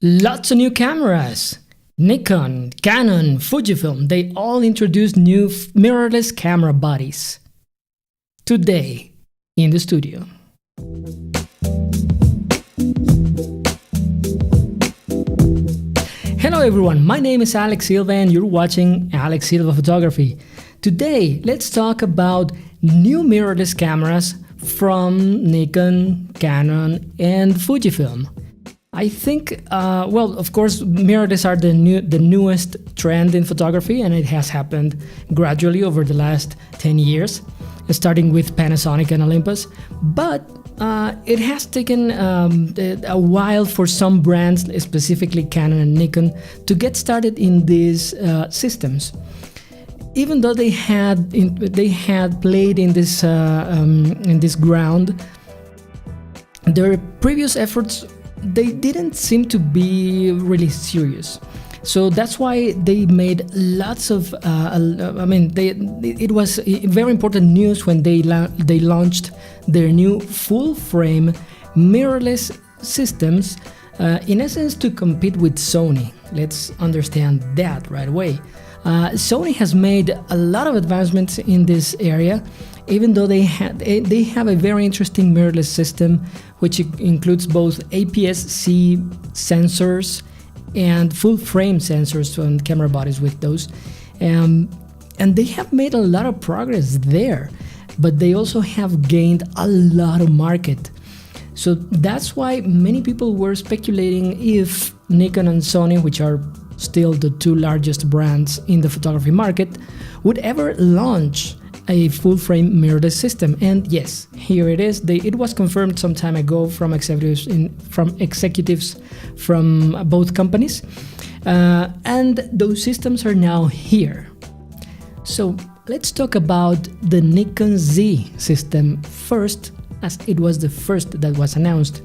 Lots of new cameras. Nikon, Canon, Fujifilm, they all introduced new mirrorless camera bodies. Today, in the studio. Hello everyone, my name is Alex Silva and you're watching Alex Silva Photography. Today, let's talk about new mirrorless cameras from Nikon, Canon, and Fujifilm. I think, of course, mirrorless are the newest trend in photography, and it has happened gradually over the last 10 years, starting with Panasonic and Olympus. But it has taken a while for some brands, specifically Canon and Nikon, to get started in these systems. Even though they had played in this ground, their previous efforts, they didn't seem to be really serious. So that's why they made lots of it was very important news when they launched their new full frame mirrorless systems, in essence to compete with Sony. Let's understand that right away. Sony has made a lot of advancements in this area, even though they have a very interesting mirrorless system, which includes both APS-C sensors and full-frame sensors on camera bodies with those. And they have made a lot of progress there, but they also have gained a lot of market. So that's why many people were speculating if Nikon and Sony, which are still the two largest brands in the photography market, would ever launch a full-frame mirrorless system. And yes, here it is. It was confirmed some time ago from executives from both companies, and those systems are now here. So let's talk about the Nikon Z system first, as it was the first that was announced.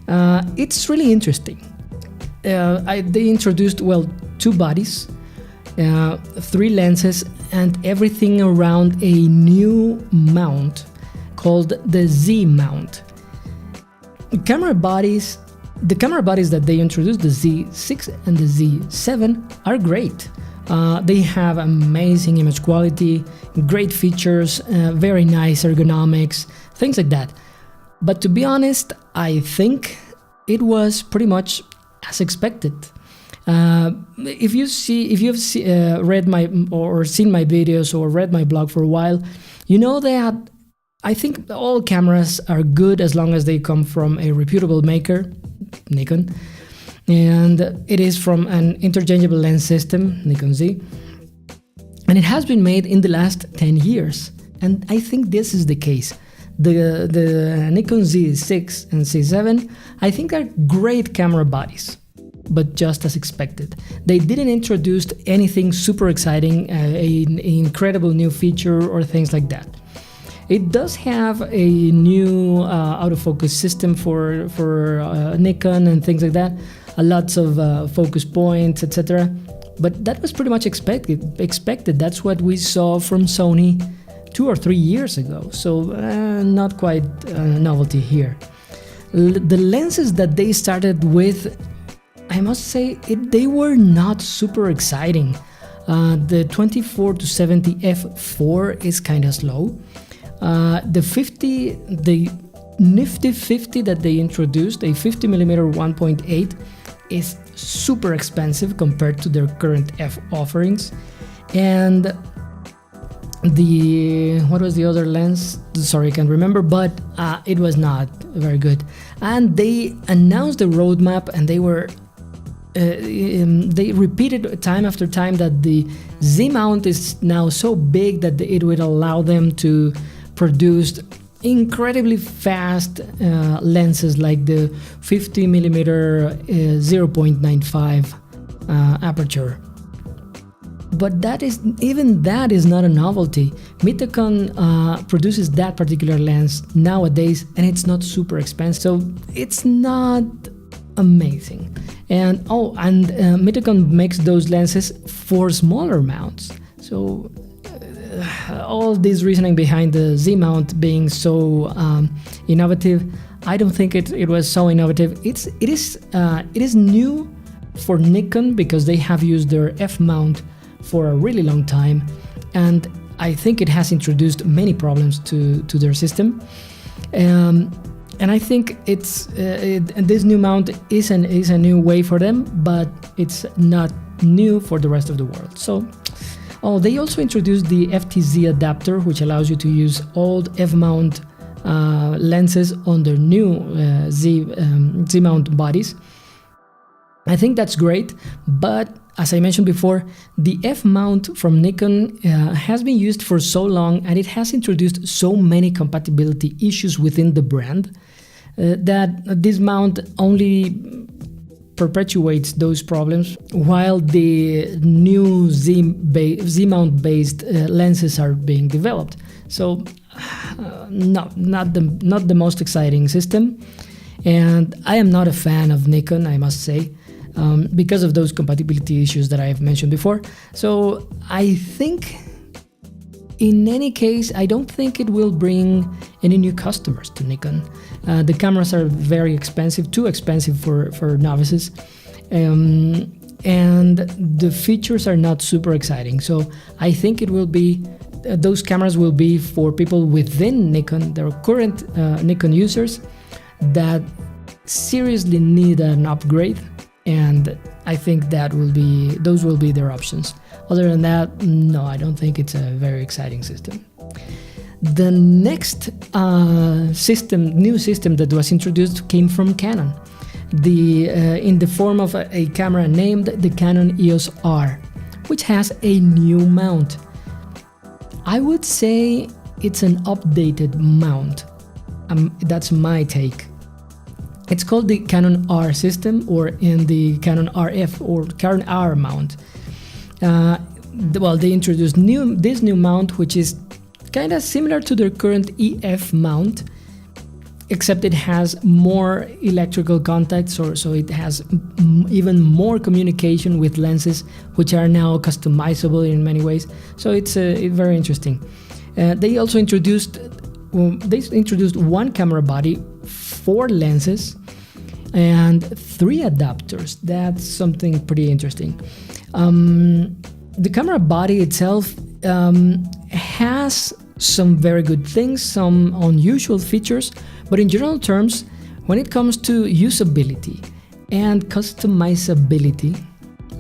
It's really interesting. They introduced, two bodies, 3 lenses, and everything around a new mount called the Z mount. The camera bodies that they introduced, the Z6 and the Z7, are great. They have amazing image quality, great features, very nice ergonomics, things like that. But to be honest, I think it was pretty much as expected. If you've read my or seen my videos or read my blog for a while, you know that I think all cameras are good as long as they come from a reputable maker, Nikon, and it is from an interchangeable lens system, Nikon Z, and it has been made in the last 10 years, and I think this is the case. The Nikon Z6 and Z7, I think, are great camera bodies, but just as expected. They didn't introduce anything super exciting, an incredible new feature or things like that. It does have a new autofocus system for Nikon and things like that, lots of focus points, etc. But that was pretty much expected. That's what we saw from Sony 2 or 3 years ago, so not quite a novelty here. The lenses that they started with, I must say, they were not super exciting. The 24-70 f4 is kind of slow. The nifty 50 that they introduced, a 50mm 1.8, is super expensive compared to their current f offerings. And what was the other lens? Sorry, I can't remember, but it was not very good. And they announced the roadmap, and they repeated time after time that the Z mount is now so big that it would allow them to produce incredibly fast lenses like the 50mm 0.95 aperture. But even that is not a novelty. Mitacon produces that particular lens nowadays, and it's not super expensive, so it's not amazing. And Mitacon makes those lenses for smaller mounts. So all this reasoning behind the Z mount being so innovative, I don't think it was so innovative. It is new for Nikon because they have used their F mount for a really long time, and I think it has introduced many problems to their system. And I think this new mount is a new way for them, but it's not new for the rest of the world. So, they also introduced the FTZ adapter, which allows you to use old F-mount lenses on their new Z-mount bodies. I think that's great, but as I mentioned before, the F-mount from Nikon has been used for so long, and it has introduced so many compatibility issues within the brand that this mount only perpetuates those problems, while the new Z-mount based lenses are being developed. So not the most exciting system, and I am not a fan of Nikon, I must say, because of those compatibility issues that I have mentioned before. So I think, in any case, I don't think it will bring any new customers to Nikon. The cameras are very expensive, too expensive for novices, and the features are not super exciting. So I think it will be, those cameras will be for people within Nikon, their current Nikon users that seriously need an upgrade, and I think those will be their options. Other than that, no, I don't think it's a very exciting system. The next new system that was introduced came from Canon, in the form of a camera named the Canon EOS R, which has a new mount. I would say it's an updated mount. That's my take. It's called the Canon R system, or in the Canon RF or Canon R mount. They introduced this new mount, which is kind of similar to their current EF mount, except it has more electrical contacts, so it has even more communication with lenses, which are now customizable in many ways. So it's very interesting. They also introduced one camera body, 4 lenses, and 3 adapters. That's something pretty interesting. The camera body itself has some very good things, some unusual features, but in general terms, when it comes to usability and customizability,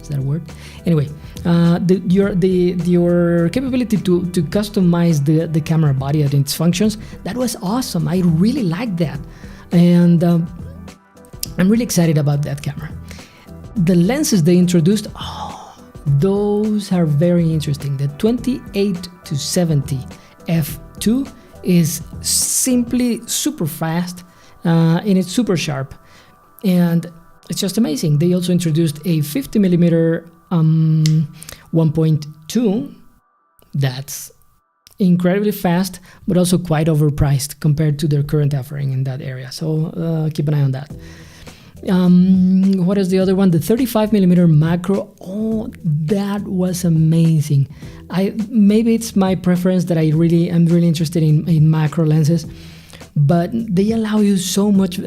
is that a word? Anyway, your capability to customize the camera body and its functions, that was awesome. I really liked that, and I'm really excited about that camera. The lenses they introduced, those are very interesting. The 28-70 f2 is simply super fast, and it's super sharp, and it's just amazing. They also introduced a 50mm 1.2 that's incredibly fast, but also quite overpriced compared to their current offering in that area. So keep an eye on that. What is the other one? The 35mm macro. Oh, that was amazing. Maybe it's my preference that I'm really interested in macro lenses, but they allow you so much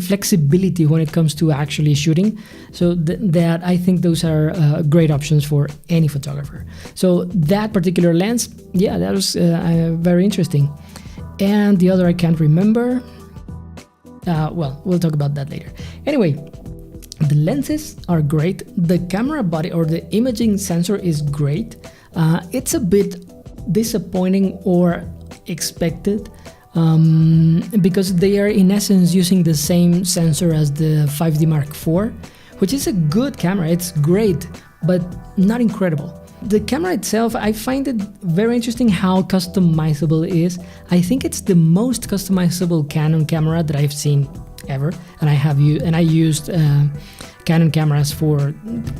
flexibility when it comes to actually shooting. So that I think those are great options for any photographer. So that particular lens, yeah, that was very interesting. And the other I can't remember. We'll talk about that later. Anyway, the lenses are great. The camera body or the imaging sensor is great. It's a bit disappointing or expected because they are in essence using the same sensor as the 5D Mark IV, which is a good camera. It's great, but not incredible. The camera itself, I find it very interesting how customizable it is. I think it's the most customizable Canon camera that I've seen ever, and I used Canon cameras for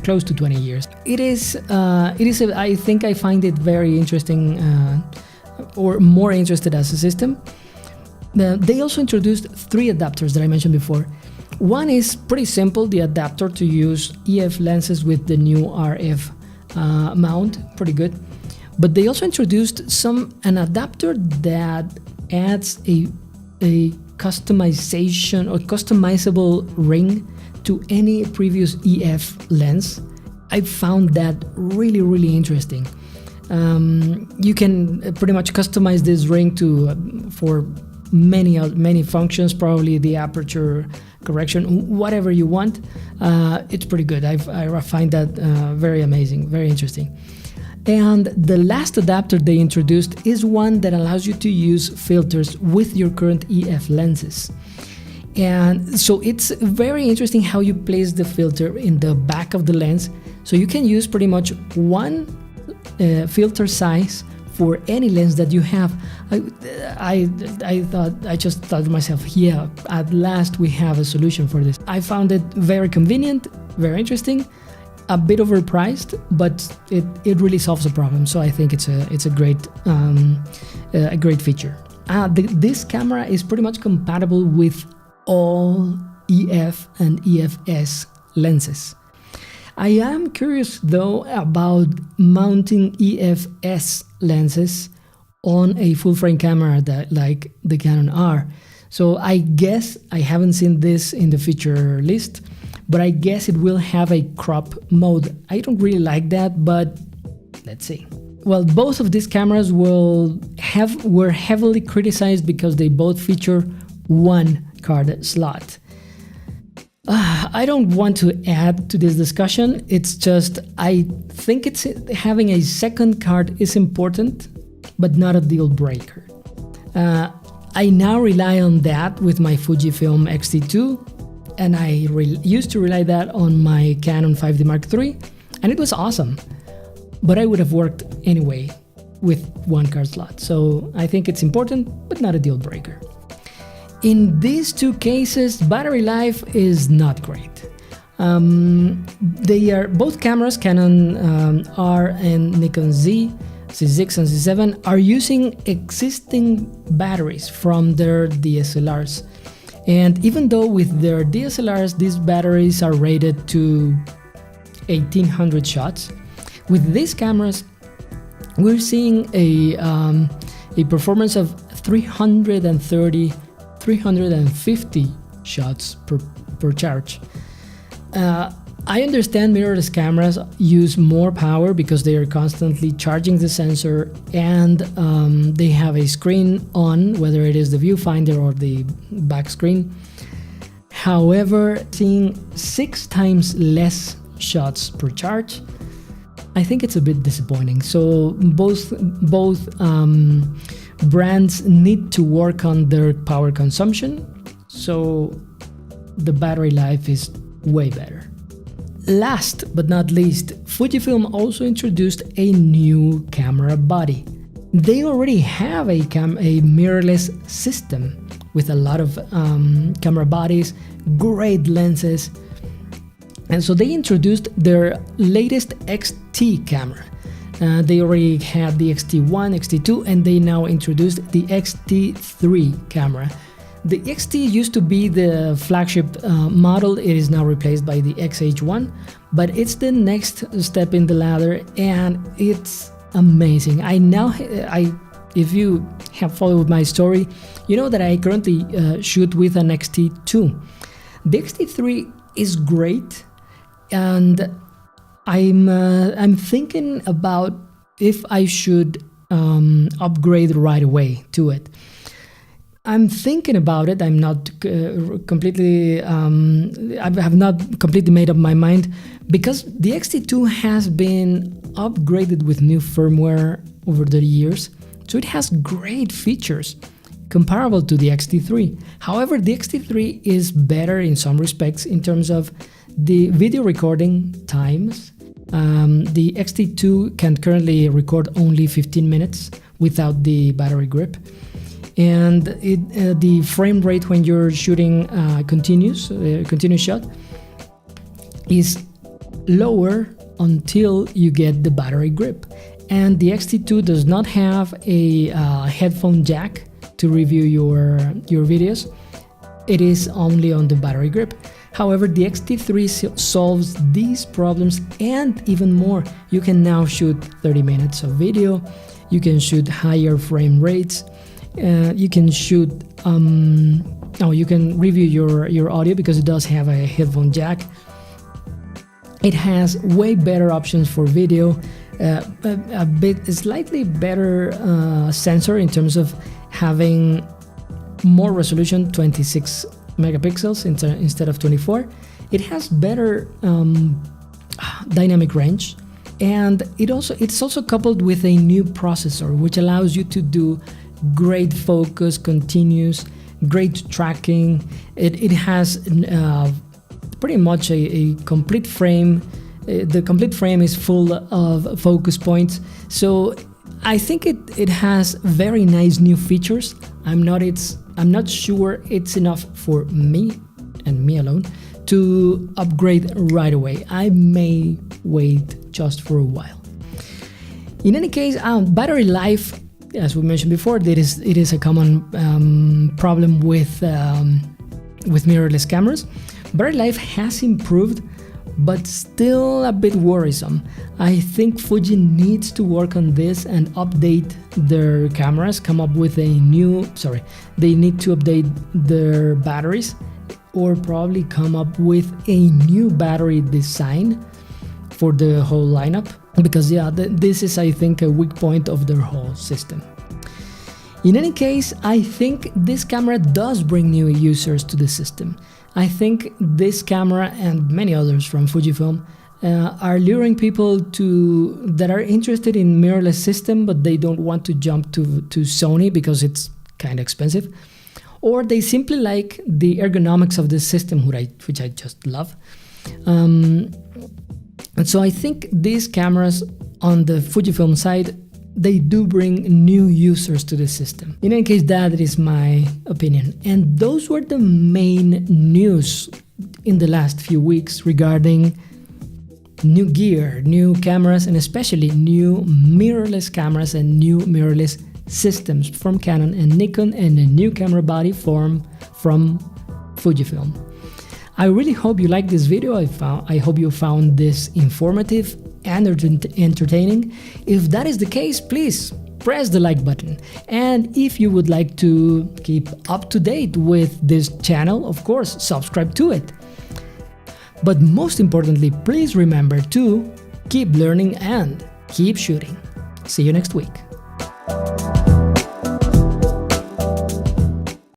close to 20 years. I think I find it very interesting, or more interested as a system. They also introduced 3 adapters that I mentioned before. One is pretty simple, the adapter to use EF lenses with the new RF mount, pretty good. But they also introduced an adapter that adds a customization or customizable ring to any previous EF lens. I found that really, really interesting. You can pretty much customize this ring to for many functions, probably the aperture correction, whatever you want. It's pretty good. I find that very amazing, very interesting. And the last adapter they introduced is one that allows you to use filters with your current EF lenses. And so it's very interesting how you place the filter in the back of the lens. So you can use pretty much one filter size for any lens that you have. I just thought to myself, yeah, at last we have a solution for this. I found it very convenient, very interesting, a bit overpriced, but it really solves the problem. So I think it's a great feature. This camera is pretty much compatible with all EF and EFS lenses. I am curious though about mounting EFS lenses on a full frame camera like the Canon R. So I guess, I haven't seen this in the feature list, but I guess it will have a crop mode. I don't really like that, but let's see. Well, both of these cameras were heavily criticized because they both feature one card slot. I don't want to add to this discussion. It's just, I think having a second card is important, but not a deal breaker. I now rely on that with my Fujifilm X-T2, and I used to rely that on my Canon 5D Mark III, and it was awesome. But I would have worked anyway with one card slot. So I think it's important, but not a deal breaker. In these two cases, battery life is not great. They are both cameras, Canon R and Nikon Z, Z6 and Z7, are using existing batteries from their DSLRs. And even though with their DSLRs, these batteries are rated to 1800 shots, with these cameras, we're seeing a performance of 330 350 shots per charge. I understand mirrorless cameras use more power because they are constantly charging the sensor, and they have a screen on, whether it is the viewfinder or the back screen. However, seeing 6 times less shots per charge, I think it's a bit disappointing. So both brands need to work on their power consumption, so the battery life is way better. Last but not least, Fujifilm also introduced a new camera body. They already have a mirrorless system with a lot of camera bodies, great lenses, and so they introduced their latest XT camera. They already had the XT1, XT2, and they now introduced the XT3 camera. The XT used to be the flagship model. It is now replaced by the XH1, but it's the next step in the ladder, and it's amazing. If you have followed my story, you know that I currently shoot with an XT2. The XT3 is great, and I'm thinking about if I should upgrade right away to it. I'm thinking about it. I'm not completely. I have not completely made up my mind, because the XT2 has been upgraded with new firmware over the years, so it has great features comparable to the XT3. However, the XT3 is better in some respects in terms of the video recording times. The XT2 can currently record only 15 minutes without the battery grip, and the frame rate when you're shooting continuous shot is lower until you get the battery grip. And the XT2 does not have a headphone jack to review your videos. It is only on the battery grip. However, the XT3 solves these problems and even more. You can now shoot 30 minutes of video, you can shoot higher frame rates, you can shoot Oh, you can review your audio because it does have a headphone jack. It has way better options for video, a slightly better sensor in terms of having more resolution, 26 megapixels instead of 24. It has better dynamic range, and it's also coupled with a new processor which allows you to do great focus, continuous, great tracking. It has pretty much a complete frame. The complete frame is full of focus points, so I think it has very nice new features. I'm not sure it's enough for me and me alone to upgrade right away. I may wait just for a while. In any case, battery life, as we mentioned before, it is a common problem with mirrorless cameras. Battery life has improved, but still a bit worrisome. I think Fuji needs to work on this and update their cameras, come up with they need to update their batteries, or probably come up with a new battery design for the whole lineup, because this is, I think, a weak point of their whole system. In any case, I think this camera does bring new users to the system. I think this camera and many others from Fujifilm are luring people that are interested in mirrorless system, but they don't want to jump to Sony because it's kind of expensive, or they simply like the ergonomics of this system, which I just love. And so I think these cameras on the Fujifilm side, they do bring new users to the system. In any case, that is my opinion. And those were the main news in the last few weeks regarding new gear, new cameras, and especially new mirrorless cameras and new mirrorless systems from Canon and Nikon, and a new camera body from Fujifilm. I really hope you liked this video. I hope you found this informative and entertaining. If that is the case, please press the like button. And if you would like to keep up to date with this channel, of course, subscribe to it. But most importantly, please remember to keep learning and keep shooting. See you next week.